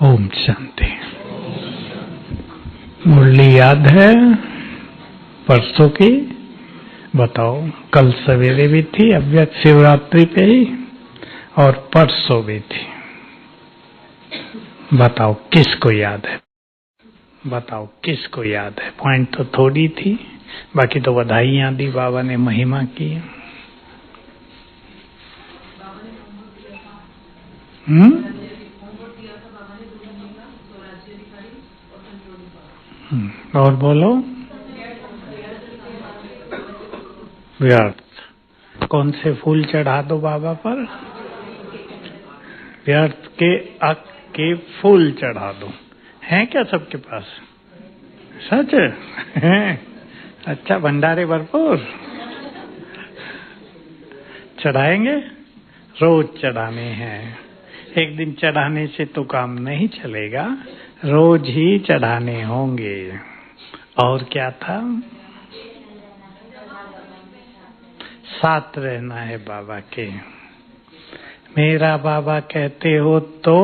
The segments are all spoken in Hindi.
ओम शांति। मुरली याद है परसों की? बताओ। कल सवेरे भी थी, अव्यक्त शिवरात्रि पे ही, और परसों भी थी। बताओ किसको याद है? बताओ किसको याद है? पॉइंट तो थोड़ी थी, बाकी तो बधाइयां दी, बाबा ने महिमा की। और बोलो। व्यर्थ कौन से फूल चढ़ा दो बाबा पर? व्यर्थ के अक के फूल चढ़ा दो। हैं क्या सबके पास? सच है? अच्छा, भंडारे भरपूर चढ़ाएंगे। रोज चढ़ाने हैं। एक दिन चढ़ाने से तो काम नहीं चलेगा, रोज ही चढ़ाने होंगे। और क्या था? साथ रहना है बाबा के। मेरा बाबा कहते हो तो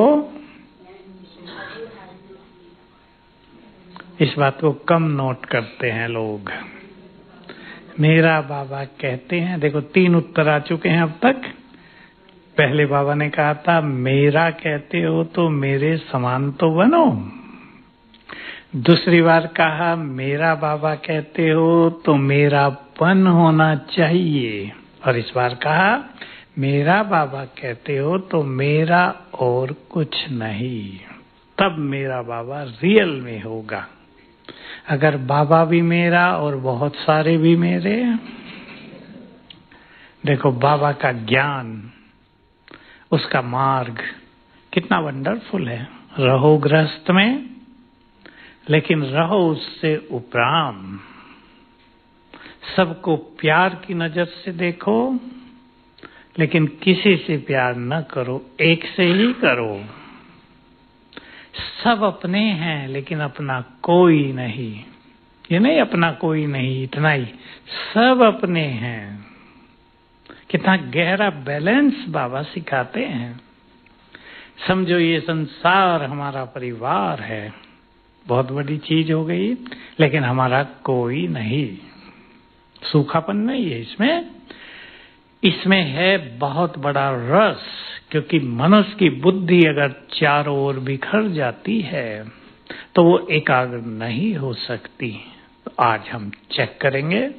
इस बात को कम नोट करते हैं लोग। मेरा बाबा कहते हैं, देखो 3 उत्तर आ चुके हैं अब तक। पहले बाबा ने कहा था मेरा कहते हो तो मेरे समान तो बनो। दूसरी बार कहा मेरा बाबा कहते हो तो मेरापन होना चाहिए। और इस बार कहा मेरा बाबा कहते हो तो मेरा और कुछ नहीं। तब मेरा बाबा रियल में होगा। अगर बाबा भी मेरा और बहुत सारे भी मेरे। देखो बाबा का ज्ञान, उसका मार्ग कितना वंडरफुल है। रहो गृहस्थ में, लेकिन रहो उससे उपराम। सबको प्यार की नजर से देखो, लेकिन किसी से प्यार न करो, एक से ही करो। सब अपने हैं, लेकिन अपना कोई नहीं। ये नहीं अपना कोई नहीं, इतना ही, सब अपने हैं। कितना गहरा बैलेंस बाबा सिखाते हैं। समझो ये संसार हमारा परिवार है, बहुत बड़ी चीज हो गई, लेकिन हमारा कोई नहीं। सूखापन नहीं है इसमें। इसमें है बहुत बड़ा रस, क्योंकि मनुष्य की बुद्धि अगर चारों ओर बिखर जाती है तो वो एकाग्र नहीं हो सकती। तो आज हम चेक करेंगे।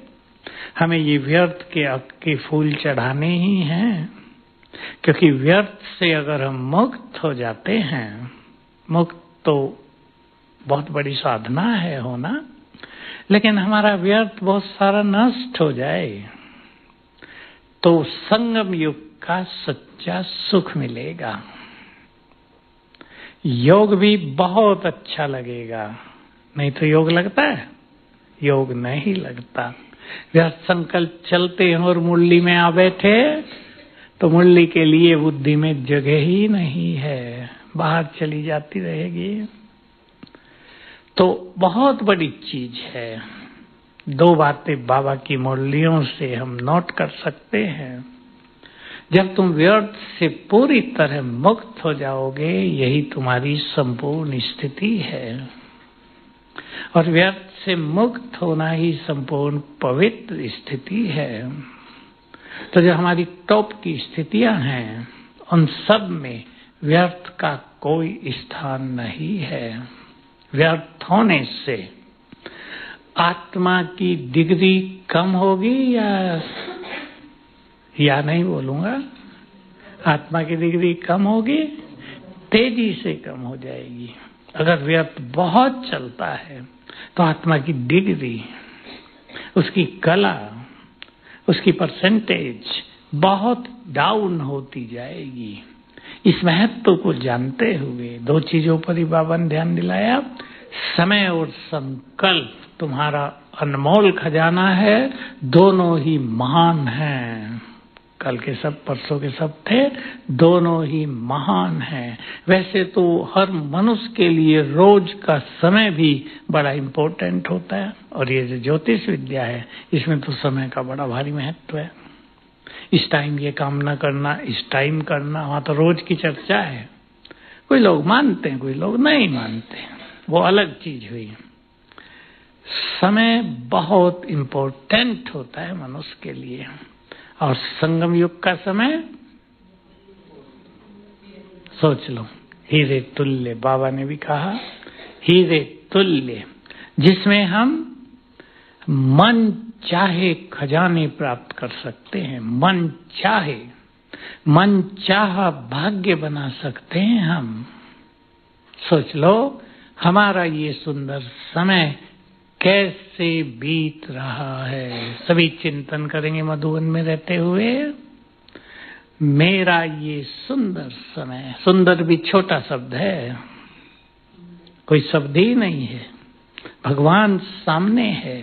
हमें ये व्यर्थ के अक के फूल चढ़ाने ही हैं, क्योंकि व्यर्थ से अगर हम मुक्त हो जाते हैं, मुक्त तो बहुत बड़ी साधना है होना, लेकिन हमारा व्यर्थ बहुत सारा नष्ट हो जाए तो संगम युग का सच्चा सुख मिलेगा। योग भी बहुत अच्छा लगेगा। नहीं तो योग लगता है? योग नहीं लगता। व्यर्थ संकल्प चलते हैं और मुरली में आ बैठे तो मुरली के लिए बुद्धि में जगह ही नहीं है, बाहर चली जाती रहेगी। तो बहुत बड़ी चीज है। 2 बातें बाबा की मुरलियों से हम नोट कर सकते हैं। जब तुम व्यर्थ से पूरी तरह मुक्त हो जाओगे, यही तुम्हारी संपूर्ण स्थिति है। और व्यर्थ से मुक्त होना ही संपूर्ण पवित्र स्थिति है। तो जो हमारी टॉप की स्थितियां हैं, उन सब में व्यर्थ का कोई स्थान नहीं है। व्यर्थ होने से आत्मा की डिग्री कम होगी या नहीं बोलूंगा, आत्मा की डिग्री कम होगी, तेजी से कम हो जाएगी। अगर व्यर्थ बहुत चलता है तो आत्मा की डिग्री, उसकी कला, उसकी परसेंटेज बहुत डाउन होती जाएगी। इस महत्व को जानते हुए 2 चीजों पर ही बाबा ने ध्यान दिलाया। समय और संकल्प तुम्हारा अनमोल खजाना है, दोनों ही महान हैं। कल के सब, परसों के सब थे, दोनों ही महान हैं। वैसे तो हर मनुष्य के लिए रोज का समय भी बड़ा इम्पोर्टेंट होता है, और ये जो ज्योतिष विद्या है, इसमें तो समय का बड़ा भारी महत्व है। इस टाइम ये काम न करना, इस टाइम करना, वहां तो रोज की चर्चा है। कोई लोग मानते हैं, कोई लोग नहीं मानते, वो अलग चीज हुई। समय बहुत इम्पोर्टेंट होता है मनुष्य के लिए, और संगम युग का समय सोच लो, हीरे तुल्य, बाबा ने भी कहा हीरे तुल्य, जिसमें हम मन चाहे खजाने प्राप्त कर सकते हैं, मन चाहा भाग्य बना सकते हैं हम। सोच लो हमारा ये सुंदर समय कैसे बीत रहा है। सभी चिंतन करेंगे मधुबन में रहते हुए, मेरा ये सुंदर समय, सुंदर भी छोटा शब्द है, कोई शब्द ही नहीं है, भगवान सामने है,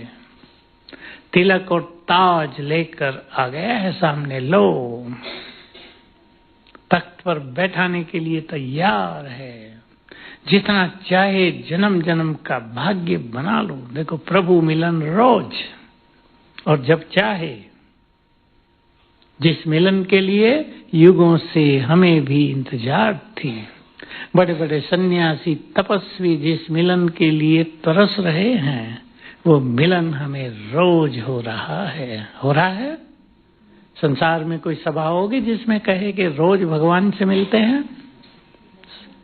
तिलक और ताज लेकर आ गया है सामने, लो तख्त पर बैठाने के लिए तैयार है, जितना चाहे जन्म जन्म का भाग्य बना लो। देखो प्रभु मिलन रोज, और जब चाहे, जिस मिलन के लिए युगों से हमें भी इंतजार थी, बड़े बड़े सन्यासी तपस्वी जिस मिलन के लिए तरस रहे हैं, वो मिलन हमें रोज हो रहा है। संसार में कोई सभा होगी जिसमें कहे कि रोज भगवान से मिलते हैं?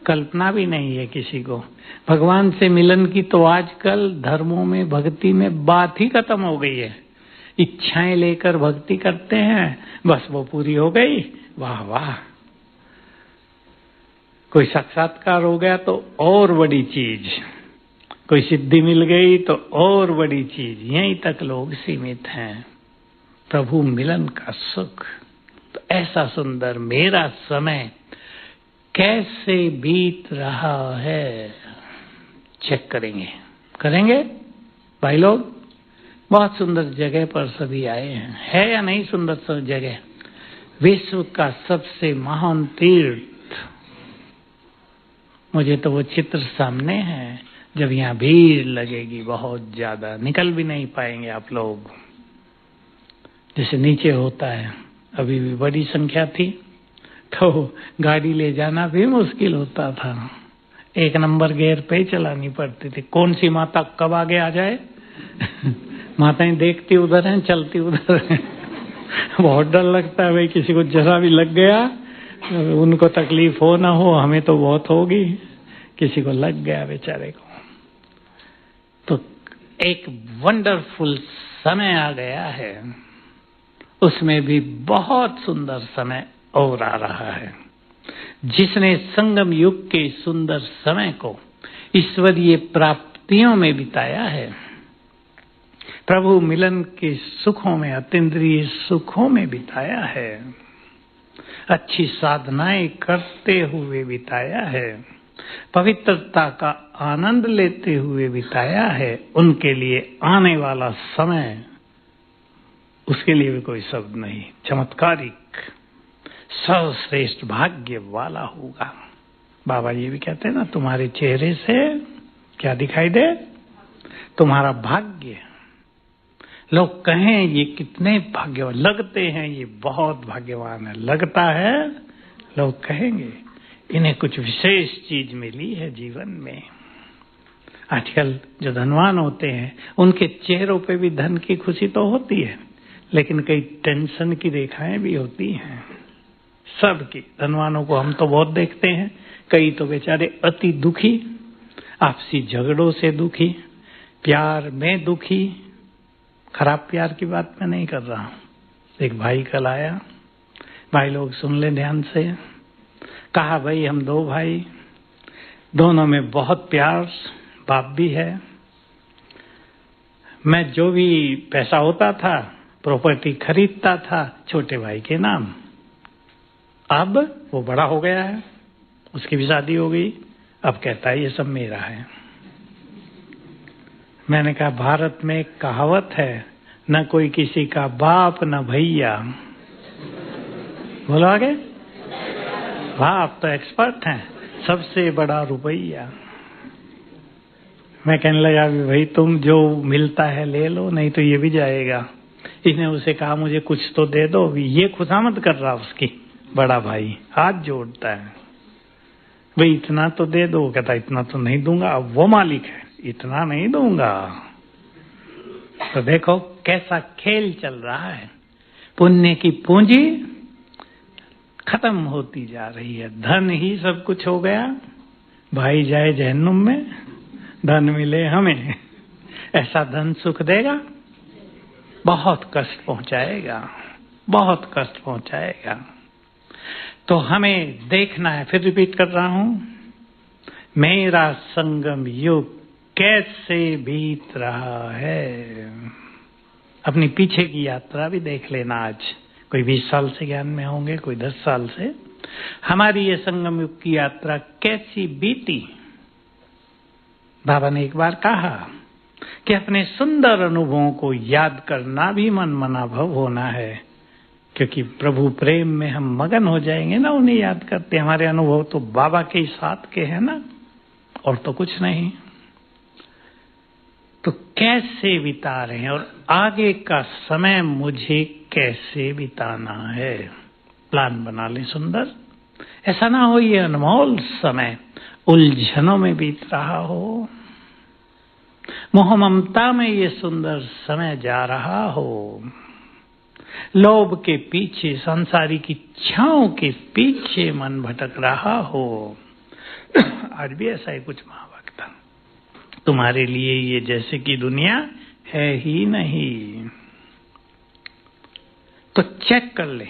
कल्पना भी नहीं है किसी को। भगवान से मिलन की तो आजकल धर्मों में, भक्ति में बात ही खत्म हो गई है। इच्छाएं लेकर भक्ति करते हैं, बस वो पूरी हो गई, वाह वाह। कोई साक्षात्कार हो गया तो और बड़ी चीज, कोई सिद्धि मिल गई तो और बड़ी चीज, यहीं तक लोग सीमित हैं। प्रभु मिलन का सुख, तो ऐसा सुंदर मेरा समय कैसे बीत रहा है, चेक करेंगे भाई लोग। बहुत सुंदर जगह पर सभी आए हैं, है या नहीं सुंदर सब जगह? विश्व का सबसे महान तीर्थ, मुझे तो वो चित्र सामने है, जब यहाँ भीड़ लगेगी बहुत ज्यादा, निकल भी नहीं पाएंगे आप लोग। जैसे नीचे होता है, अभी भी बड़ी संख्या थी तो गाड़ी ले जाना भी मुश्किल होता था, 1 नंबर गियर पे चलानी पड़ती थी। कौन सी माता कब आगे आ जाए माताएं देखती उधर हैं, चलती उधर हैं बहुत डर लगता है भाई, किसी को जरा भी लग गया, उनको तकलीफ हो ना हो, हमें तो बहुत होगी, किसी को लग गया बेचारे को। तो एक वंडरफुल समय आ गया है, उसमें भी बहुत सुंदर समय और आ रहा है। जिसने संगम युग के सुंदर समय को ईश्वरीय प्राप्तियों में बिताया है, प्रभु मिलन के सुखों में, अतीन्द्रिय सुखों में बिताया है, अच्छी साधनाएं करते हुए बिताया है, पवित्रता का आनंद लेते हुए बिताया है, उनके लिए आने वाला समय, उसके लिए भी कोई शब्द नहीं, चमत्कारिक, सर्वश्रेष्ठ भाग्य वाला होगा। बाबा ये भी कहते हैं ना, तुम्हारे चेहरे से क्या दिखाई दे? तुम्हारा भाग्य। लोग कहें ये कितने भाग्यवान लगते हैं, ये बहुत भाग्यवान है, लगता है, लोग कहेंगे इन्हें कुछ विशेष चीज मिली है जीवन में। आजकल जो धनवान होते हैं उनके चेहरों पे भी धन की खुशी तो होती है, लेकिन कई टेंशन की रेखाएं भी होती हैं सबकी। धनवानों को हम तो बहुत देखते हैं, कई तो बेचारे अति दुखी, आपसी झगड़ों से दुखी, प्यार में दुखी। खराब प्यार की बात मैं नहीं कर रहा हूं। एक भाई कल आया, भाई लोग सुन ले ध्यान से, कहा भाई हम 2 भाई, दोनों में बहुत प्यार, बाप भी है, मैं जो भी पैसा होता था प्रॉपर्टी खरीदता था छोटे भाई के नाम, अब वो बड़ा हो गया है, उसकी भी शादी हो गई, अब कहता है ये सब मेरा है। मैंने कहा भारत में एक कहावत है, न कोई किसी का बाप न भैया। बोलो आगे। बाप तो एक्सपर्ट हैं, सबसे बड़ा रुपया। मैं कहने लगा भाई तुम जो मिलता है ले लो, नहीं तो ये भी जाएगा। इसने उसे कहा मुझे कुछ तो दे दो, ये खुशामद कर रहा उसकी, बड़ा भाई हाथ जोड़ता है। भाई इतना तो दे दो, कहता इतना तो नहीं दूंगा, अब वो मालिक है, इतना नहीं दूंगा। तो देखो कैसा खेल चल रहा है। पुण्य की पूंजी खत्म होती जा रही है, धन ही सब कुछ हो गया। भाई जाए जहन्नुम में, धन मिले हमें। ऐसा धन सुख देगा? बहुत कष्ट पहुंचाएगा, बहुत कष्ट पहुंचाएगा। तो हमें देखना है, फिर रिपीट कर रहा हूं, मेरा संगम युग कैसे बीत रहा है। अपनी पीछे की यात्रा भी देख लेना। आज कोई 20 साल से ज्ञान में होंगे, कोई 10 साल से। हमारी ये संगम युग की यात्रा कैसी बीती। बाबा ने एक बार कहा कि अपने सुंदर अनुभवों को याद करना भी मन मनाभव होना है, क्योंकि प्रभु प्रेम में हम मगन हो जाएंगे ना उन्हें याद करते। हमारे अनुभव तो बाबा के ही साथ के हैं ना, और तो कुछ नहीं। तो कैसे बिता रहे हैं और आगे का समय मुझे कैसे बिताना है, प्लान बना ले सुंदर। ऐसा ना हो ये अनमोल समय उलझनों में बीत रहा हो, मोह ममता में ये सुंदर समय जा रहा हो, लोभ के पीछे, सांसारिक इच्छाओं के पीछे मन भटक रहा हो। आज भी ऐसा ही कुछ महाभक्त, तुम्हारे लिए ये जैसे कि दुनिया है ही नहीं। तो चेक कर ले,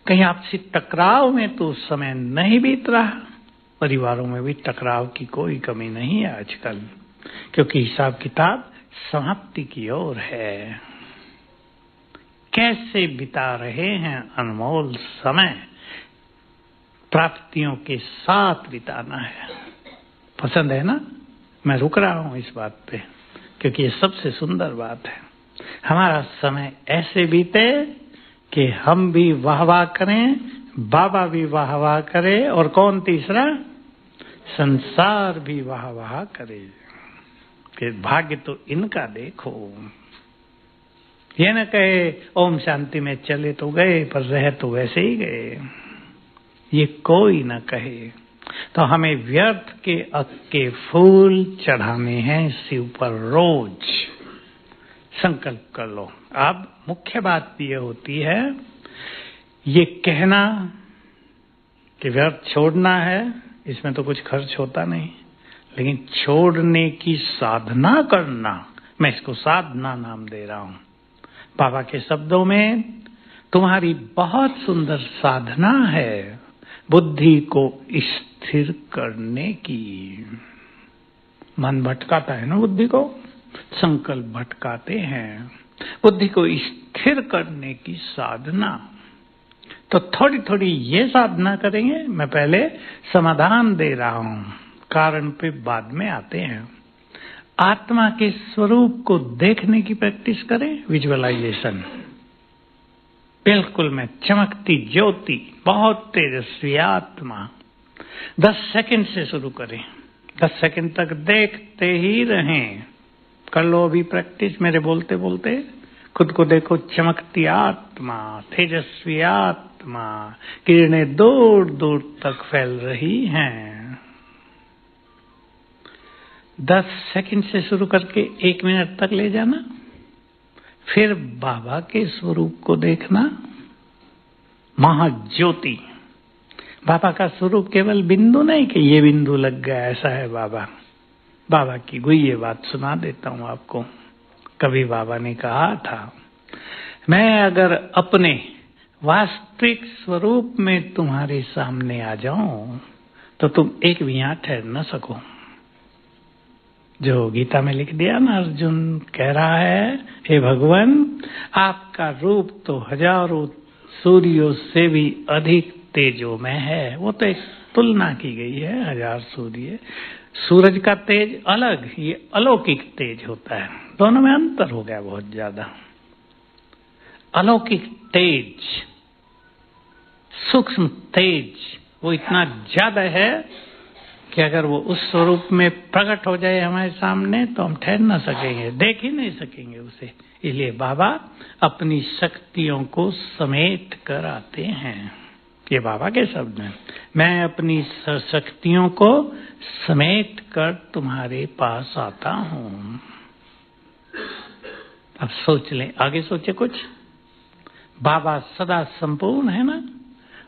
कहीं आपसी टकराव में तो उस समय नहीं बीत रहा। परिवारों में भी टकराव की कोई कमी नहीं है आजकल, क्योंकि हिसाब किताब समाप्ति की ओर है। कैसे बिता रहे हैं अनमोल समय, प्राप्तियों के साथ बिताना है। पसंद है ना? मैं रुक रहा हूं इस बात पे, क्योंकि ये सबसे सुंदर बात है। हमारा समय ऐसे बीते कि हम भी वाह वाह करें, बाबा भी वाह वाह करे, और कौन तीसरा? संसार भी वाह वाह करे कि भाग्य तो इनका देखो। ये न कहे ओम शांति में चले तो गए पर रह तो वैसे ही गए, ये कोई न कहे। तो हमें व्यर्थ के अक्के फूल चढ़ाने हैं शिव पर रोज। संकल्प कर लो। अब मुख्य बात ये होती है, ये कहना कि व्यर्थ छोड़ना है, इसमें तो कुछ खर्च होता नहीं, लेकिन छोड़ने की साधना करना, मैं इसको साधना नाम दे रहा हूं। बाबा के शब्दों में तुम्हारी बहुत सुंदर साधना है बुद्धि को स्थिर करने की। मन भटकाता है ना बुद्धि को, संकल्प भटकाते हैं। बुद्धि को स्थिर करने की साधना, तो थोड़ी थोड़ी ये साधना करेंगे। मैं पहले समाधान दे रहा हूं, कारण पे बाद में आते हैं। आत्मा के स्वरूप को देखने की प्रैक्टिस करें, विजुअलाइजेशन। बिल्कुल मैं चमकती ज्योति, बहुत तेजस्वी आत्मा। 10 सेकंड से शुरू करें, 10 सेकंड तक देखते ही रहें। कर लो अभी प्रैक्टिस, मेरे बोलते बोलते खुद को देखो, चमकती आत्मा, तेजस्वी आत्मा, किरणें दूर दूर तक फैल रही हैं। 10 सेकंड से शुरू करके 1 मिनट तक ले जाना, फिर बाबा के स्वरूप को देखना, महाज्योति। बाबा का स्वरूप केवल बिंदु नहीं कि ये बिंदु लग गया, ऐसा है बाबा। बाबा की गुह्य बात सुना देता हूं आपको। कभी बाबा ने कहा था, मैं अगर अपने वास्तविक स्वरूप में तुम्हारे सामने आ जाऊं तो तुम एक भी यहाँ ठहर न सको। जो गीता में लिख दिया ना, अर्जुन कह रहा है, हे भगवान, आपका रूप तो हजारों सूर्यों से भी अधिक तेजोमय है। वो तो एक तुलना की गई है, 1000 सूर्य। सूरज का तेज अलग, ये अलौकिक तेज होता है। दोनों में अंतर हो गया बहुत ज्यादा। अलौकिक तेज, सूक्ष्म तेज, वो इतना ज्यादा है कि अगर वो उस स्वरूप में प्रकट हो जाए हमारे सामने तो हम ठहर न सकेंगे, देख ही नहीं सकेंगे उसे। इसलिए बाबा अपनी शक्तियों को समेट कर आते हैं। ये बाबा के शब्द हैं। मैं अपनी शक्तियों को समेट कर तुम्हारे पास आता हूं। अब सोच लें, आगे सोचे कुछ। बाबा सदा संपूर्ण है ना,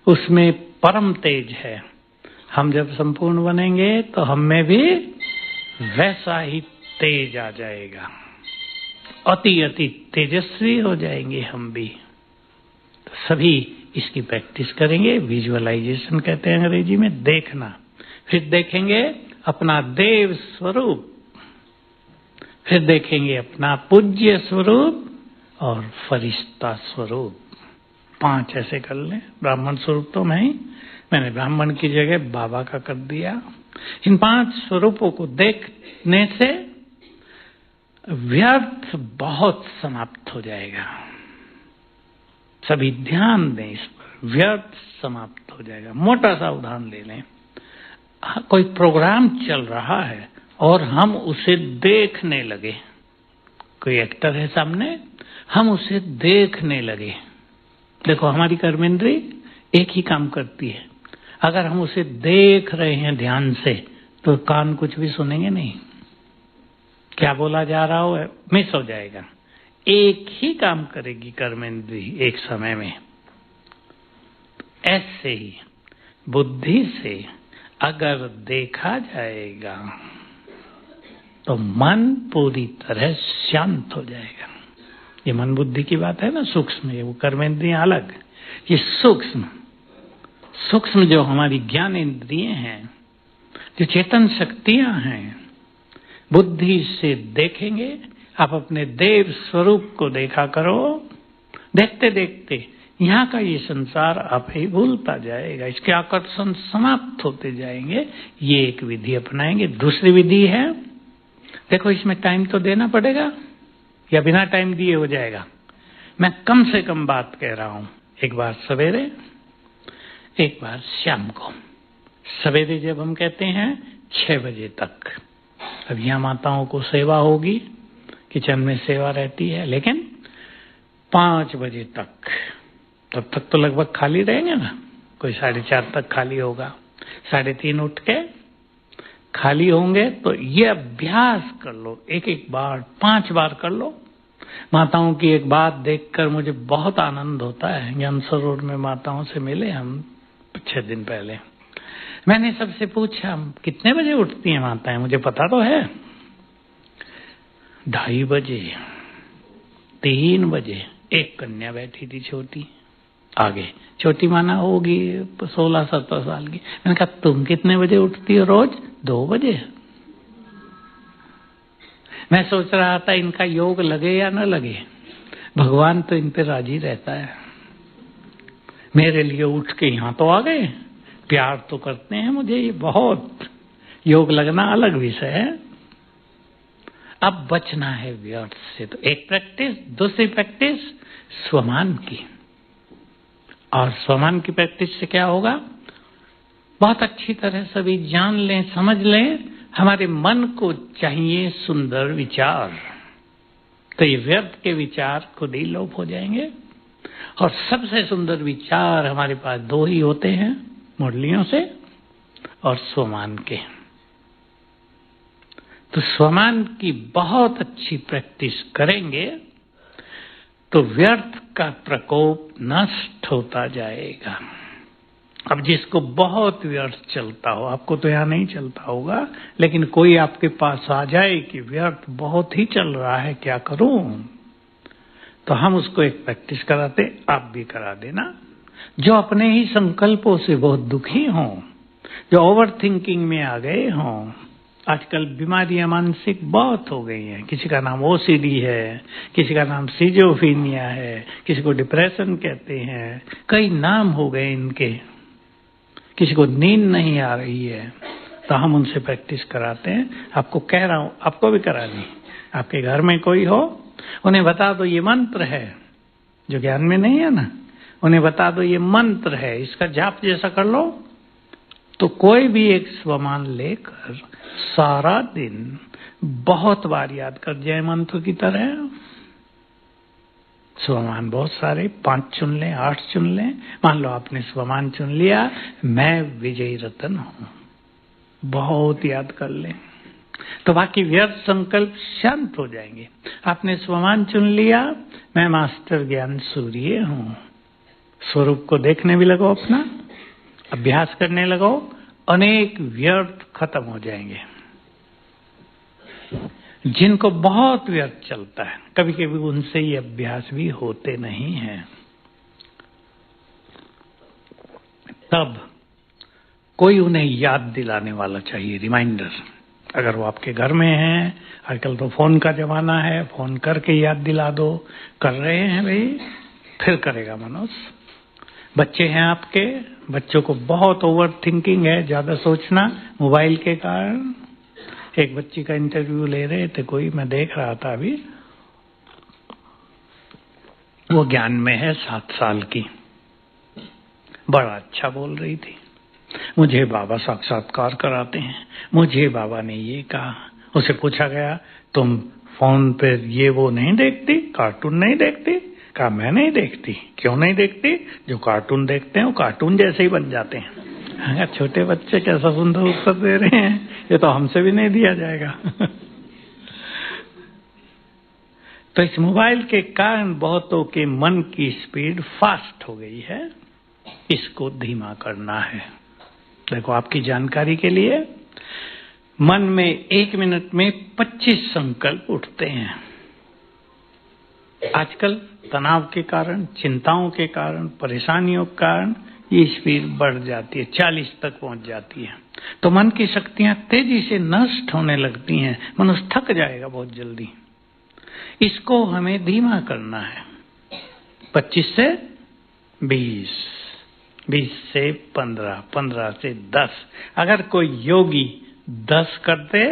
उसमें परम तेज है। हम जब संपूर्ण बनेंगे तो हम में भी वैसा ही तेज आ जाएगा, अति अति तेजस्वी हो जाएंगे हम भी। तो सभी इसकी प्रैक्टिस करेंगे। विजुअलाइजेशन कहते हैं अंग्रेजी में, देखना। फिर देखेंगे अपना देव स्वरूप, फिर देखेंगे अपना पूज्य स्वरूप और फरिश्ता स्वरूप। 5 ऐसे कर लें। ब्राह्मण स्वरूप तो मैंने ब्राह्मण की जगह बाबा का कर दिया। इन 5 स्वरूपों को देखने से व्यर्थ बहुत समाप्त हो जाएगा। सभी ध्यान दें इस पर, व्यर्थ समाप्त हो जाएगा। मोटा सा उदाहरण ले लें। कोई प्रोग्राम चल रहा है और हम उसे देखने लगे। कोई एक्टर है सामने, हम उसे देखने लगे। देखो, हमारी कर्मेंद्री एक ही काम करती है। अगर हम उसे देख रहे हैं ध्यान से तो कान कुछ भी सुनेंगे नहीं। क्या बोला जा रहा हो मिस हो जाएगा। एक ही काम करेगी कर्मेंद्री एक समय में। ऐसे ही बुद्धि से अगर देखा जाएगा तो मन पूरी तरह शांत हो जाएगा। ये मन बुद्धि की बात है ना, सूक्ष्म है, वो कर्मेंद्रियां अलग। ये सूक्ष्म जो हमारी ज्ञान इंद्रिय हैं, जो चेतन शक्तियां हैं, बुद्धि से देखेंगे। आप अपने देव स्वरूप को देखा करो। देखते देखते यहाँ का ये संसार आप ही भूलता जाएगा, इसके आकर्षण समाप्त होते जाएंगे। ये एक विधि अपनाएंगे। दूसरी विधि है, देखो इसमें टाइम तो देना पड़ेगा या बिना टाइम दिए हो जाएगा। मैं कम से कम बात कह रहा हूं। एक बार सवेरे, एक बार शाम को। सवेरे जब हम कहते हैं 6 बजे तक, अब यहाँ माताओं को सेवा होगी, किचन में सेवा रहती है, लेकिन 5 बजे तक, तब तक तो लगभग खाली रहेंगे ना। कोई 4:30 तक खाली होगा, 3:30 उठ के खाली होंगे। तो ये अभ्यास कर लो, एक बार 5 बार कर लो। माताओं की एक बात देखकर मुझे बहुत आनंद होता है। ज्ञानसर रोड में माताओं से मिले हम 6 दिन पहले। मैंने सबसे पूछा, कितने बजे उठती हैं माताएं? मुझे पता तो है, 2:30 बजे, 3 बजे। एक कन्या बैठी थी छोटी आगे, छोटी माना होगी 16-17 साल की। मैंने कहा, तुम कितने बजे उठती हो रोज? 2 बजे। मैं सोच रहा था इनका योग लगे या न लगे, भगवान तो इन पे राजी रहता है। मेरे लिए उठ के यहां तो आ गए, प्यार तो करते हैं मुझे। ये बहुत योग लगना अलग विषय है। अब बचना है व्यर्थ से। तो एक प्रैक्टिस, दूसरी प्रैक्टिस स्वमान की। और स्वमान की प्रैक्टिस से क्या होगा? बहुत अच्छी तरह सभी जान लें, समझ लें, हमारे मन को चाहिए सुंदर विचार। तो ये व्यर्थ के विचार खुद ही लोप हो जाएंगे। और सबसे सुंदर विचार हमारे पास 2 ही होते हैं, मुरलियों से और स्वमान के। तो स्वमान की बहुत अच्छी प्रैक्टिस करेंगे तो व्यर्थ का प्रकोप नष्ट होता जाएगा। अब जिसको बहुत व्यर्थ चलता हो, आपको तो यहाँ नहीं चलता होगा, लेकिन कोई आपके पास आ जाए कि व्यर्थ बहुत ही चल रहा है, क्या करूं? तो हम उसको एक प्रैक्टिस कराते, आप भी करा देना। जो अपने ही संकल्पों से बहुत दुखी हों, जो ओवर थिंकिंग में आ गए हों। आजकल बीमारियां मानसिक बहुत हो गई हैं। किसी का नाम ओसीडी है, किसी का नाम सिजोफ्रेनिया है, किसी को डिप्रेशन कहते हैं, कई नाम हो गए इनके। किसी को नींद नहीं आ रही है, तो हम उनसे प्रैक्टिस कराते हैं। आपको कह रहा हूं, आपको भी करानी। आपके घर में कोई हो, उन्हें बता दो ये मंत्र है, जो ज्ञान में नहीं है ना, उन्हें बता दो ये मंत्र है, इसका जाप जैसा कर लो। तो कोई भी एक स्वमान लेकर सारा दिन बहुत बार याद कर, जय मंत्र की तरह स्वमान बहुत सारे, 5 चुन लें, 8 चुन लें। मान लो आपने स्वमान चुन लिया, मैं विजयी रतन हूं, बहुत याद कर लें, तो बाकी व्यर्थ संकल्प शांत हो जाएंगे। आपने स्वमान चुन लिया, मैं मास्टर ज्ञान सूर्य हूं, स्वरूप को देखने भी लगो, अपना अभ्यास करने लगो, अनेक व्यर्थ खत्म हो जाएंगे। जिनको बहुत व्यर्थ चलता है, कभी कभी उनसे ये अभ्यास भी होते नहीं हैं, तब कोई उन्हें याद दिलाने वाला चाहिए, रिमाइंडर। अगर वो आपके घर में है, आजकल तो फोन का जमाना है, फोन करके याद दिला दो। कर रहे हैं भाई, फिर करेगा मनुष्य। बच्चे हैं आपके, बच्चों को बहुत ओवर थिंकिंग है, ज्यादा सोचना मोबाइल के कारण। एक बच्ची का इंटरव्यू ले रहे थे कोई, मैं देख रहा था अभी, वो ज्ञान में है, 7 साल की, बड़ा अच्छा बोल रही थी, मुझे बाबा साक्षात्कार कराते हैं, मुझे बाबा ने ये कहा। उसे पूछा गया, तुम फोन पे ये वो नहीं देखती, कार्टून नहीं देखती? कहा मैं नहीं देखती। क्यों नहीं देखती? जो कार्टून देखते हैं वो कार्टून जैसे ही बन जाते हैं। छोटे बच्चे कैसा सुंदर उत्तर दे रहे हैं, ये तो हमसे भी नहीं दिया जाएगा। तो इस मोबाइल के कारण बहुतों के मन की स्पीड फास्ट हो गई है, इसको धीमा करना है। देखो आपकी जानकारी के लिए, मन में 1 मिनट में 25 संकल्प उठते हैं। आजकल तनाव के कारण, चिंताओं के कारण, परेशानियों के कारण ये स्पीड बढ़ जाती है, 40 तक पहुंच जाती है। तो मन की शक्तियां तेजी से नष्ट होने लगती हैं, मनुष्य थक जाएगा बहुत जल्दी। इसको हमें धीमा करना है। 25 से 20, 20 से 15, 15 से 10। अगर कोई योगी 10 कर दे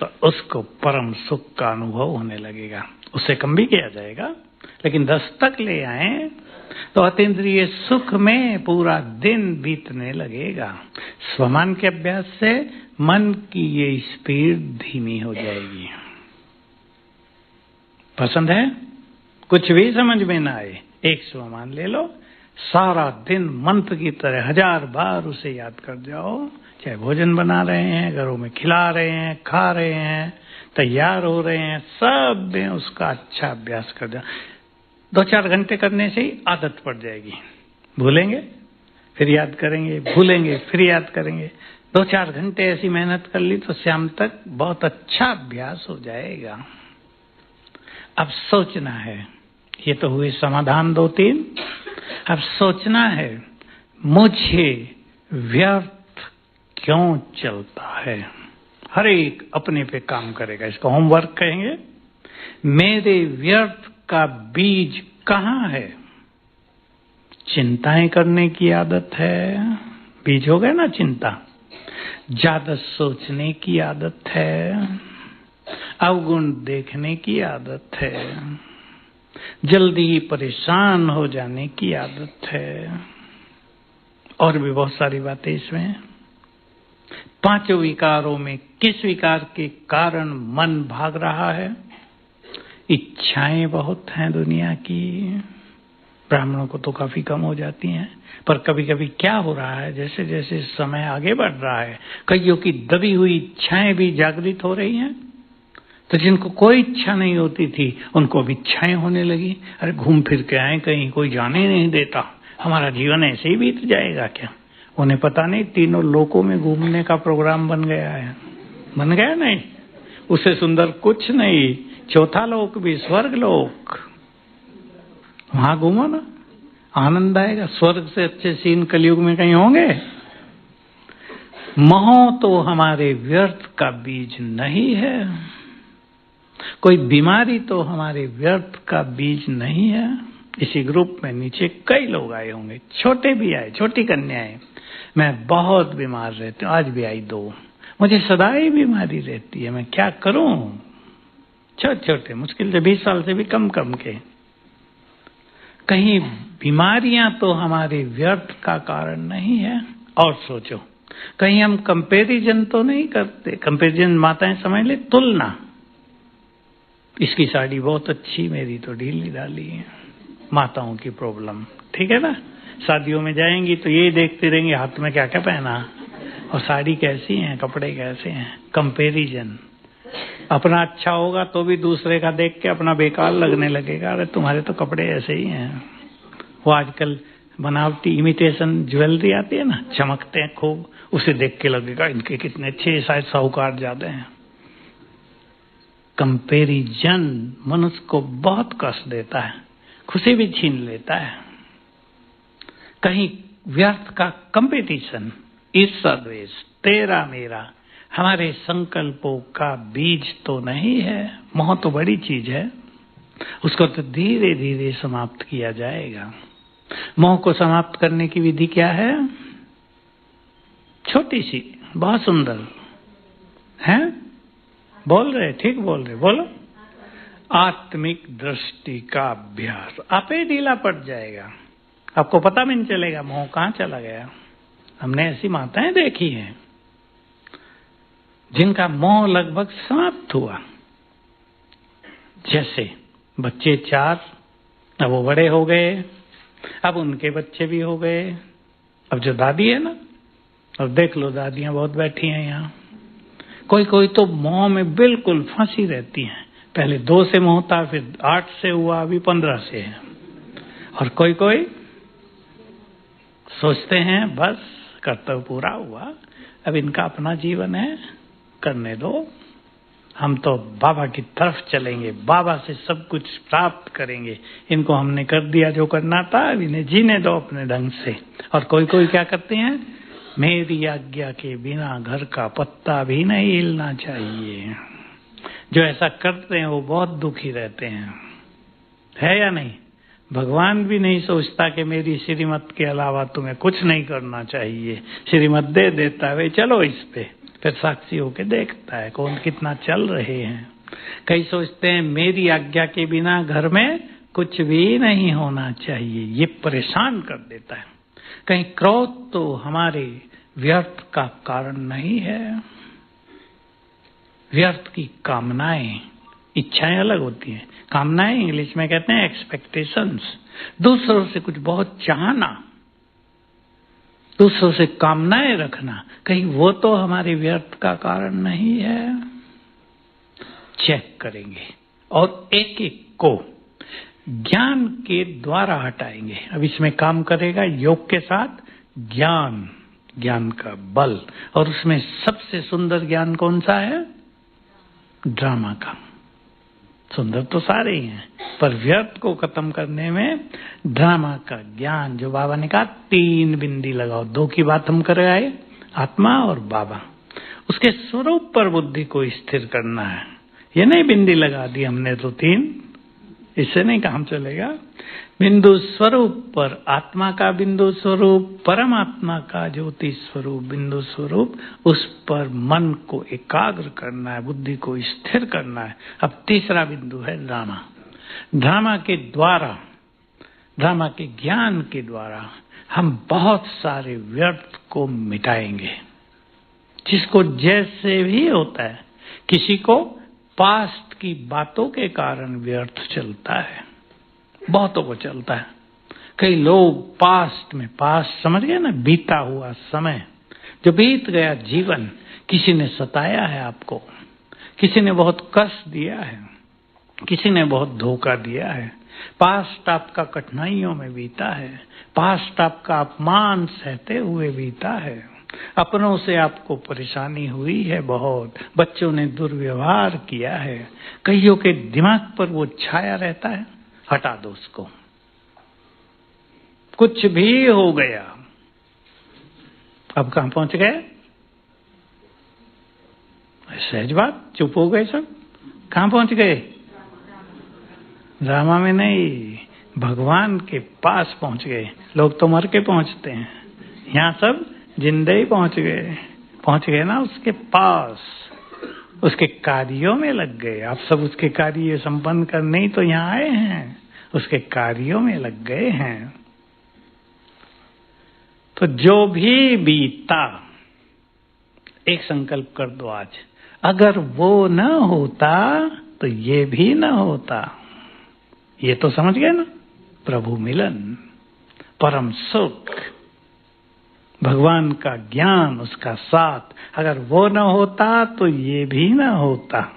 तो उसको परम सुख का अनुभव होने लगेगा। उससे कम भी किया जाएगा, लेकिन 10 तक ले आए तो अतीन्द्रिय सुख में पूरा दिन बीतने लगेगा। स्वमान के अभ्यास से मन की ये स्पीड धीमी हो जाएगी। पसंद है? कुछ भी समझ में ना आए, एक स्वमान ले लो, सारा दिन मंत्र की तरह 1000 बार उसे याद कर जाओ। चाहे भोजन बना रहे हैं, घरों में खिला रहे हैं, खा रहे हैं, तैयार हो रहे हैं, सब में उसका अच्छा अभ्यास कर जाओ। 2-4 घंटे करने से ही आदत पड़ जाएगी। भूलेंगे फिर याद करेंगे, भूलेंगे फिर याद करेंगे। 2-4 घंटे ऐसी मेहनत कर ली तो शाम तक बहुत अच्छा अभ्यास हो जाएगा। अब सोचना है, ये तो हुए समाधान 2-3। अब सोचना है, मुझे व्यर्थ क्यों चलता है? हर एक अपने पे काम करेगा, इसको होमवर्क कहेंगे। मेरे व्यर्थ का बीज कहाँ है? चिंताएं करने की आदत है, बीज हो गया ना चिंता। ज्यादा सोचने की आदत है, अवगुण देखने की आदत है, जल्दी ही परेशान हो जाने की आदत है, और भी बहुत सारी बातें इसमें। 5 विकारों में किस विकार के कारण मन भाग रहा है? इच्छाएं बहुत हैं दुनिया की, ब्राह्मणों को तो काफी कम हो जाती हैं, पर कभी कभी क्या हो रहा है, जैसे जैसे समय आगे बढ़ रहा है, कईयों की दबी हुई इच्छाएं भी जागृत हो रही हैं। तो जिनको कोई इच्छा नहीं होती थी, उनको भी इच्छाएं होने लगी। अरे घूम फिर के आए कहीं, कोई जाने नहीं देता, हमारा जीवन ऐसे ही बीत जाएगा क्या? उन्हें पता नहीं, तीनों लोकों में घूमने का प्रोग्राम बन गया है। बन गया नहीं? उससे सुंदर कुछ नहीं। चौथा लोक भी स्वर्ग लोक, वहां घूमो ना, आनंद आएगा। स्वर्ग से अच्छे सीन कलयुग में कहीं होंगे? मोह तो हमारे व्यर्थ का बीज नहीं है, कोई बीमारी तो हमारे व्यर्थ का बीज नहीं है। इसी ग्रुप में नीचे कई लोग आए होंगे, छोटे भी आए, छोटी कन्याएं। मैं बहुत बीमार रहती हूँ, आज भी आई 2, मुझे सदा ही बीमारी रहती है, मैं क्या करूं? छोटे छोटे, मुश्किल से 20 साल से भी कम के। कहीं बीमारियां तो हमारे व्यर्थ का कारण नहीं है। और सोचो, कहीं हम कंपैरिजन तो नहीं करते? कंपैरिजन माताएं समझ ले, तुलना। इसकी साड़ी बहुत अच्छी, मेरी तो ढीली ढाली है। माताओं की प्रॉब्लम, ठीक है ना। शादियों में जाएंगी तो ये देखते रहेंगे हाथ में क्या क्या पहना और साड़ी कैसी है, कपड़े कैसे हैं। कंपैरिजन, अपना अच्छा होगा तो भी दूसरे का देख के अपना बेकार लगने लगेगा। अरे तुम्हारे तो कपड़े ऐसे ही हैं। वो आजकल बनावटी इमिटेशन ज्वेलरी आती है ना, चमकते हैं खूब, उसे देख के लगेगा इनके कितने अच्छे, शायद साहूकार ज्यादा हैं। कंपैरिजन मनुष्य को बहुत कष्ट देता है, खुशी भी छीन लेता है। कहीं व्यर्थ का कंपटीशन, ईर्ष्या द्वेष, तेरा मेरा हमारे संकल्पों का बीज तो नहीं है। मोह तो बड़ी चीज है, उसको तो धीरे धीरे समाप्त किया जाएगा। मोह को समाप्त करने की विधि क्या है? छोटी सी, बहुत सुंदर है। बोल रहे, ठीक बोल रहे, बोलो। आत्मिक दृष्टि का अभ्यास। आप ही ढीला पड़ जाएगा, आपको पता भी नहीं चलेगा मोह कहाँ चला गया। हमने ऐसी माताएं देखी हैं जिनका मोह लगभग समाप्त हुआ। जैसे बच्चे 4, अब वो बड़े हो गए, अब उनके बच्चे भी हो गए। अब जो दादी है ना, अब देख लो दादियां बहुत बैठी हैं यहाँ। कोई कोई तो मोह में बिल्कुल फंसी रहती हैं। पहले 2 से मोह था, फिर 8 से हुआ, अभी 15 से है। और कोई कोई सोचते हैं बस कर्तव्य पूरा हुआ, अब इनका अपना जीवन है, करने दो, हम तो बाबा की तरफ चलेंगे, बाबा से सब कुछ प्राप्त करेंगे। इनको हमने कर दिया जो करना था, अब इन्हें जीने दो अपने ढंग से। और कोई कोई क्या करते हैं, मेरी आज्ञा के बिना घर का पत्ता भी नहीं हिलना चाहिए। जो ऐसा करते हैं वो बहुत दुखी रहते हैं, है या नहीं? भगवान भी नहीं सोचता कि मेरी श्रीमत के अलावा तुम्हें कुछ नहीं करना चाहिए। श्रीमत दे देता है, भाई चलो इस पे, फिर साक्षी होके देखता है कौन कितना चल रहे हैं। कई सोचते हैं मेरी आज्ञा के बिना घर में कुछ भी नहीं होना चाहिए, ये परेशान कर देता है। कहीं क्रोध तो हमारे व्यर्थ का कारण नहीं है। व्यर्थ की कामनाएं, इच्छाएं अलग होती हैं। कामनाएं इंग्लिश में कहते हैं एक्सपेक्टेशंस, दूसरों से कुछ बहुत चाहना, दूसरों से कामनाएं रखना, कहीं वो तो हमारे व्यर्थ का कारण नहीं है। चेक करेंगे और एक एक को ज्ञान के द्वारा हटाएंगे। अब इसमें काम करेगा योग के साथ ज्ञान, ज्ञान का बल। और उसमें सबसे सुंदर ज्ञान कौन सा है? ड्रामा का। सुंदर तो सारे ही हैं, पर व्यर्थ को खत्म करने में ड्रामा का ज्ञान, जो बाबा ने कहा 3 बिंदी लगाओ, 2 की बात हम कर आए, आत्मा और बाबा। उसके स्वरूप पर बुद्धि को स्थिर करना है। ये नहीं बिंदी लगा दी हमने तो 3, इससे नहीं काम चलेगा। बिंदु स्वरूप पर, आत्मा का बिंदु स्वरूप, परमात्मा का ज्योति स्वरूप बिंदु स्वरूप, उस पर मन को एकाग्र करना है, बुद्धि को स्थिर करना है। अब तीसरा बिंदु है ड्रामा। ड्रामा के द्वारा, ड्रामा के ज्ञान के द्वारा हम बहुत सारे व्यर्थ को मिटाएंगे। जिसको जैसे भी होता है, किसी को पास्ट की बातों के कारण व्यर्थ चलता है, बहुतों को चलता है। कई लोग पास्ट में, पास्ट समझ गए ना, बीता हुआ समय, जो बीत गया जीवन, किसी ने सताया है आपको, किसी ने बहुत कष्ट दिया है, किसी ने बहुत धोखा दिया है, पास्ट आपका कठिनाइयों में बीता है, पास्ट आपका अपमान सहते हुए बीता है, अपनों से आपको परेशानी हुई है बहुत, बच्चों ने दुर्व्यवहार किया है, कईयों के दिमाग पर वो छाया रहता है। हटा दो उसको। कुछ भी हो गया, अब कहां पहुंच गए? सहज बात, चुप हो गए सब। कहां पहुंच गए? ड्रामा में नहीं, भगवान के पास पहुंच गए। लोग तो मर के पहुंचते हैं, यहाँ सब जिंदे ही पहुंच गए ना उसके पास, उसके कार्यों में लग गए। आप सब उसके कार्य संपन्न करने ही तो यहाँ आए हैं, उसके कार्यों में लग गए हैं। तो जो भी बीता, एक संकल्प कर दो आज, अगर वो न होता तो ये भी न होता। ये तो समझ गए ना, प्रभु मिलन, परम सुख, भगवान का ज्ञान, उसका साथ, अगर वो न होता तो ये भी न होता।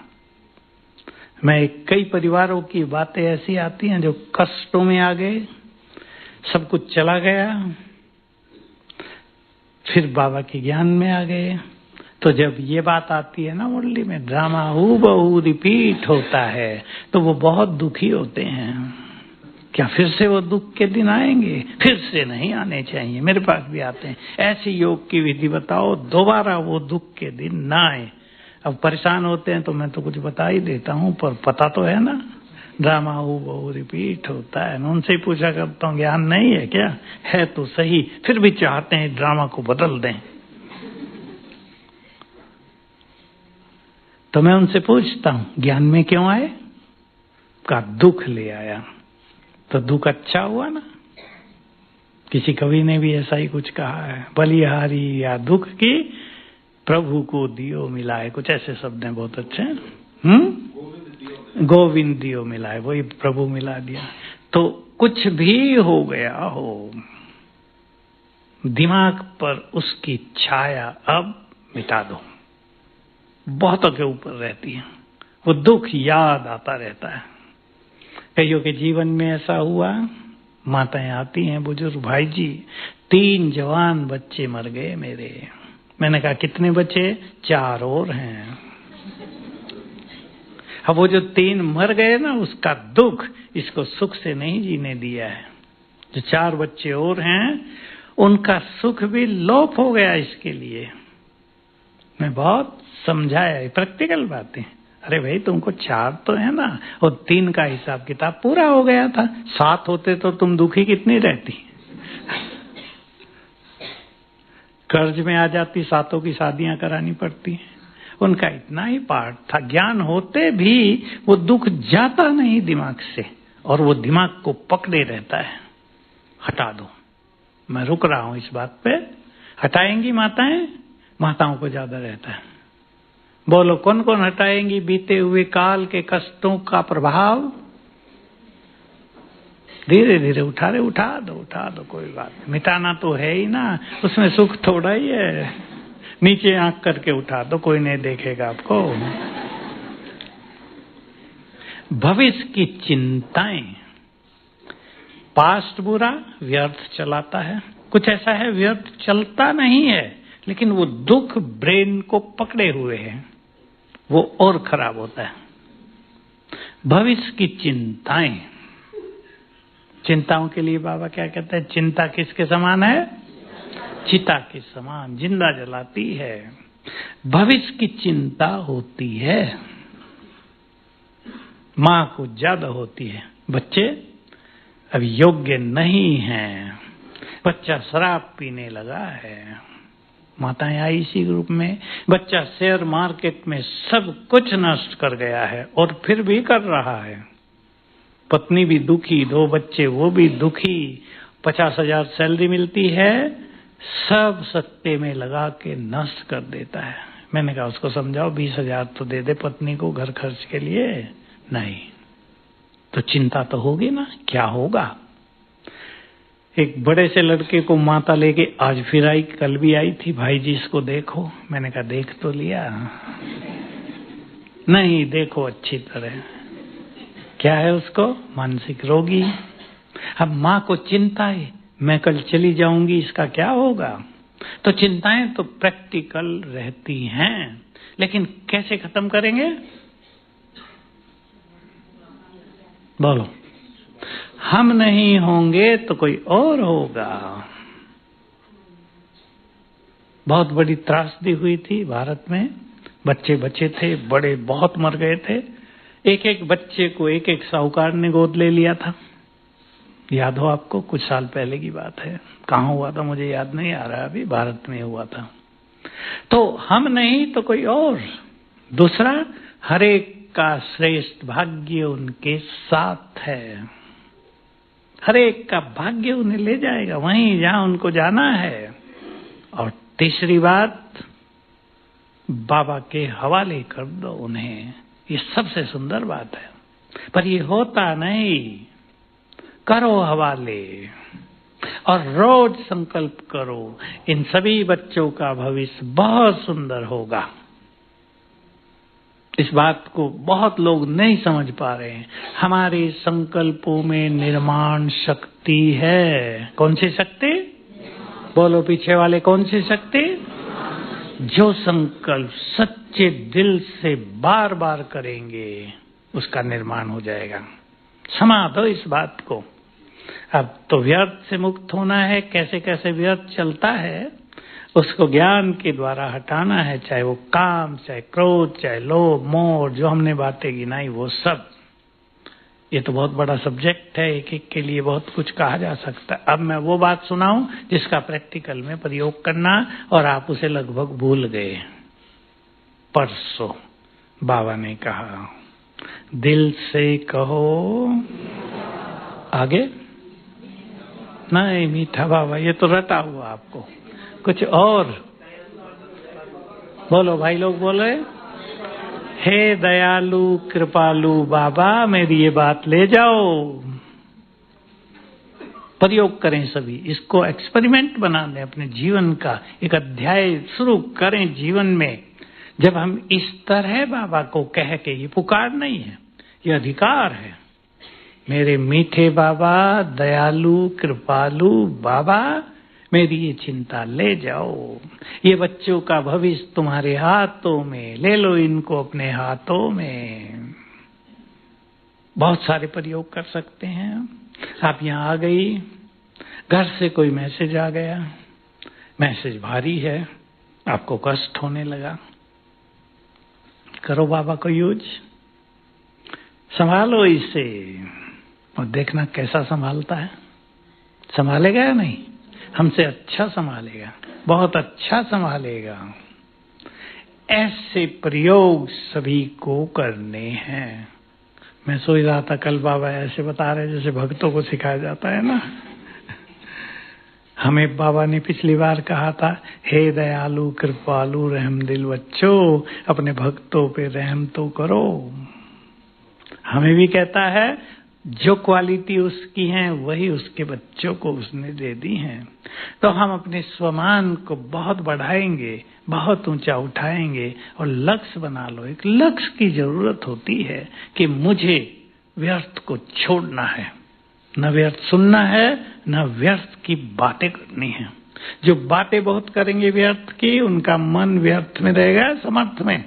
मैं कई परिवारों की बातें ऐसी आती हैं जो कष्टों में आ गए, सब कुछ चला गया, फिर बाबा के ज्ञान में आ गए। तो जब ये बात आती है ना मुरली में, ड्रामा हूबहू रिपीट होता है, तो वो बहुत दुखी होते हैं। क्या फिर से वो दुख के दिन आएंगे? फिर से नहीं आने चाहिए। मेरे पास भी आते हैं, ऐसी योग की विधि बताओ दोबारा वो दुख के दिन ना आए। अब परेशान होते हैं तो मैं तो कुछ बता ही देता हूँ, पर पता तो है ना, ड्रामा हूबहू रिपीट होता है। मैं उनसे ही पूछा करता हूँ, ज्ञान नहीं है क्या? है तो सही, फिर भी चाहते हैं ड्रामा को बदल दें। तो मैं उनसे पूछता हूँ, ज्ञान में क्यों आए? का दुख ले आया। तो दुख अच्छा हुआ ना? किसी कवि ने भी ऐसा ही कुछ कहा है, बलिहारी या दुख की प्रभु को दियो मिलाए, कुछ ऐसे शब्द हैं बहुत अच्छे। गोविंद दियो मिलाए, वही प्रभु मिला दिया। तो कुछ भी हो गया हो, दिमाग पर उसकी छाया अब मिटा दो। बहुतों के ऊपर रहती है, वो दुख याद आता रहता है। कईयों के जीवन में ऐसा हुआ, माताएं आती हैं, बुजुर्ग भाई जी 3 जवान बच्चे मर गए मेरे। मैंने कहा कितने बचे? 4 और हैं। अब वो जो 3 मर गए ना, उसका दुख इसको सुख से नहीं जीने दिया है। जो 4 बच्चे और हैं, उनका सुख भी लोप हो गया इसके लिए। मैं बहुत समझाया, प्रैक्टिकल बातें। अरे भाई तुमको 4 तो है ना, और 3 का हिसाब किताब पूरा हो गया था। 7 होते तो तुम दुखी कितनी रहती, कर्ज में आ जाती, 7 की शादियां करानी पड़ती। उनका इतना ही पार्ट था। ज्ञान होते भी वो दुख जाता नहीं दिमाग से, और वो दिमाग को पकड़े रहता है। हटा दो। मैं रुक रहा हूं इस बात पे। हटाएंगी माताएं? माताओं को ज्यादा रहता है। बोलो कौन कौन हटाएंगी बीते हुए काल के कष्टों का प्रभाव? धीरे धीरे उठा दो, कोई बात नहीं। मिटाना तो है ही ना, उसमें सुख थोड़ा ही है। नीचे आंख करके उठा दो, कोई नहीं देखेगा आपको। भविष्य की चिंताएं, पास्ट बुरा व्यर्थ चलाता है। कुछ ऐसा है व्यर्थ चलता नहीं है, लेकिन वो दुख ब्रेन को पकड़े हुए है, वो और खराब होता है। भविष्य की चिंताएं, चिंताओं के लिए बाबा क्या कहते हैं? चिंता किसके समान है? चिता के समान, जिंदा जलाती है। भविष्य की चिंता होती है, मां को ज्यादा होती है। बच्चे अब योग्य नहीं हैं, बच्चा शराब पीने लगा है, माताएं आई इसी ग्रुप में। बच्चा शेयर मार्केट में सब कुछ नष्ट कर गया है, और फिर भी कर रहा है। पत्नी भी दुखी, 2 बच्चे वो भी दुखी, 50,000 सैलरी मिलती है, सब सत्ते में लगा के नष्ट कर देता है। मैंने कहा उसको समझाओ 20,000 तो दे दे पत्नी को घर खर्च के लिए। नहीं, तो चिंता तो होगी ना, क्या होगा। एक बड़े से लड़के को माता लेके आज फिर आई, कल भी आई थी, भाई जी इसको देखो। मैंने कहा देख तो लिया। नहीं, देखो अच्छी तरह। क्या है उसको? मानसिक रोगी। अब माँ को चिंता है, मैं कल चली जाऊंगी, इसका क्या होगा। तो चिंताएं तो प्रैक्टिकल रहती हैं, लेकिन कैसे खत्म करेंगे? बोलो। हम नहीं होंगे तो कोई और होगा। बहुत बड़ी त्रासदी हुई थी भारत में, बच्चे बचे थे, बड़े बहुत मर गए थे। एक एक बच्चे को एक एक साहूकार ने गोद ले लिया था। याद हो आपको? कुछ साल पहले की बात है। कहाँ हुआ था मुझे याद नहीं आ रहा, अभी भारत में हुआ था। तो हम नहीं तो कोई और। दूसरा, हर एक का श्रेष्ठ भाग्य उनके साथ है। हर एक का भाग्य उन्हें ले जाएगा वहीं जहां उनको जाना है। और तीसरी बात, बाबा के हवाले कर दो उन्हें। ये सबसे सुंदर बात है। पर ये होता नहीं। करो हवाले और रोज संकल्प करो, इन सभी बच्चों का भविष्य बहुत सुंदर होगा। इस बात को बहुत लोग नहीं समझ पा रहे हैं। हमारे संकल्पों में निर्माण शक्ति है। कौन सी शक्ति? बोलो पीछे वाले, कौन सी शक्ति? जो संकल्प सच्चे दिल से बार बार करेंगे उसका निर्माण हो जाएगा। समा दो इस बात को। अब तो व्यर्थ से मुक्त होना है। कैसे कैसे व्यर्थ चलता है उसको ज्ञान के द्वारा हटाना है, चाहे वो काम, चाहे क्रोध, चाहे लोभ, मोह, जो हमने बातें गिनाई वो सब। ये तो बहुत बड़ा सब्जेक्ट है, एक एक के लिए बहुत कुछ कहा जा सकता है। अब मैं वो बात सुनाऊं जिसका प्रैक्टिकल में प्रयोग करना, और आप उसे लगभग भूल गए। परसों बाबा ने कहा दिल से कहो, आगे नहीं मीठा बाबा, ये तो रटा हुआ आपको, कुछ और बोलो। भाई लोग बोले, हे दयालु कृपालु बाबा मेरी ये बात ले जाओ। प्रयोग करें सभी, इसको एक्सपेरिमेंट बना लें अपने जीवन का, एक अध्याय शुरू करें जीवन में। जब हम इस तरह बाबा को कह के, ये पुकार नहीं है, ये अधिकार है। मेरे मीठे बाबा, दयालु कृपालु बाबा मेरी ये चिंता ले जाओ। ये बच्चों का भविष्य तुम्हारे हाथों में, ले लो इनको अपने हाथों में। बहुत सारे प्रयोग कर सकते हैं। आप यहाँ आ गई, घर से कोई मैसेज आ गया, मैसेज भारी है, आपको कष्ट होने लगा, करो बाबा को यूज, संभालो इसे और देखना कैसा संभालता है। संभालेगा या नहीं? हमसे अच्छा संभालेगा, बहुत अच्छा संभालेगा। ऐसे प्रयोग सभी को करने हैं। मैं सोच रहा था कल बाबा ऐसे बता रहे जैसे भक्तों को सिखाया जाता है ना। हमें बाबा ने पिछली बार कहा था, हे दयालु कृपालु रहम दिल बच्चों, अपने भक्तों पे रहम तो करो। हमें भी कहता है जो क्वालिटी उसकी है वही उसके बच्चों को उसने दे दी है। तो हम अपने स्वमान को बहुत बढ़ाएंगे, बहुत ऊंचा उठाएंगे और लक्ष्य बना लो। एक लक्ष्य की जरूरत होती है कि मुझे व्यर्थ को छोड़ना है, न व्यर्थ सुनना है, न व्यर्थ की बातें करनी है। जो बातें बहुत करेंगे व्यर्थ की, उनका मन व्यर्थ में रहेगा, समर्थ में।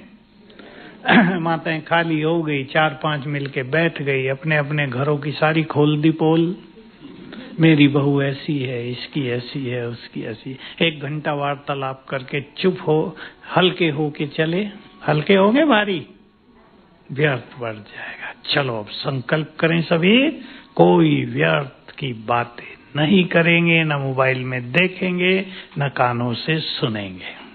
माताएं खाली हो गई, 4-5 मिलके बैठ गई, अपने अपने घरों की सारी खोल दी पोल। मेरी बहू ऐसी है, इसकी ऐसी है, उसकी ऐसी। 1 घंटा वार्तालाप करके चुप हो, हल्के हो के चले। हल्के होंगे भारी, व्यर्थ बढ़ जाएगा। चलो अब संकल्प करें सभी, कोई व्यर्थ की बातें नहीं करेंगे, न मोबाइल में देखेंगे, न कानों से सुनेंगे।